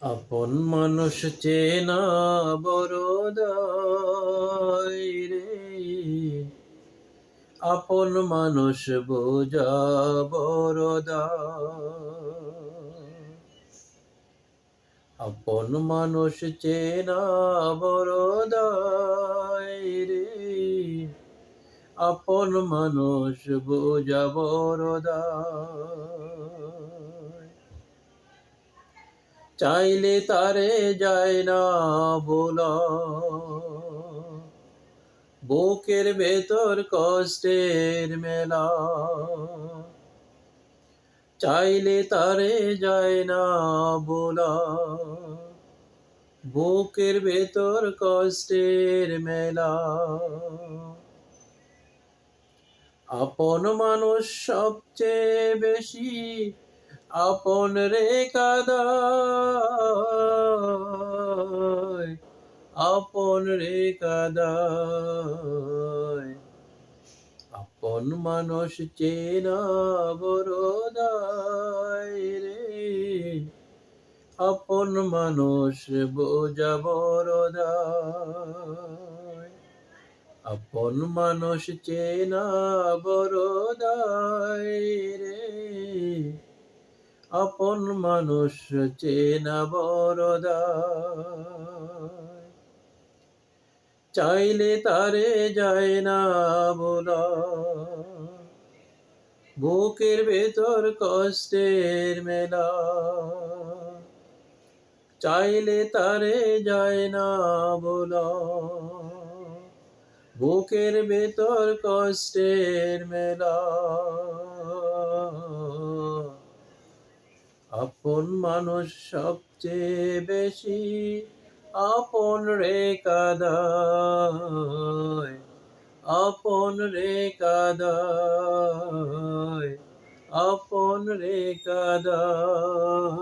আপন মানুষ চেনা বড় দায় রে, আপন মানুষ বোঝা বড় দায়। আপন মানুষ চেনা বড় দায় রে, আপন মানুষ বোঝা বড় দায়। চাইলে তারে যায় না বলা, বুকের ভেতর কষ্টের মেলা। চাইলে তারে যায় না বলা, বুকের ভেতর কষ্টের মেলা। আপন মানুষ সবচেয়ে বেশি আপন রে কাদায়, আপন রে কাদায়। আপন মানুষ চেনা বড় দায় রে, আপন মানুষ বোঝা বড় দায়। আপন মানুষ চেনা বড় দায় রে, আপন মানুষ চেনা বড় দায়। চাইলে তারে যায় না বলা, বুকের ভেতর কষ্টের মেলা। চাইলে তারে যায় না বলা, বুকের ভেতর কষ্টের মেলা। আপন মানুষ সবচেয়ে বেশি আপন রে কাদায়, আপন রে কাদায়, আপন রে কাদায়।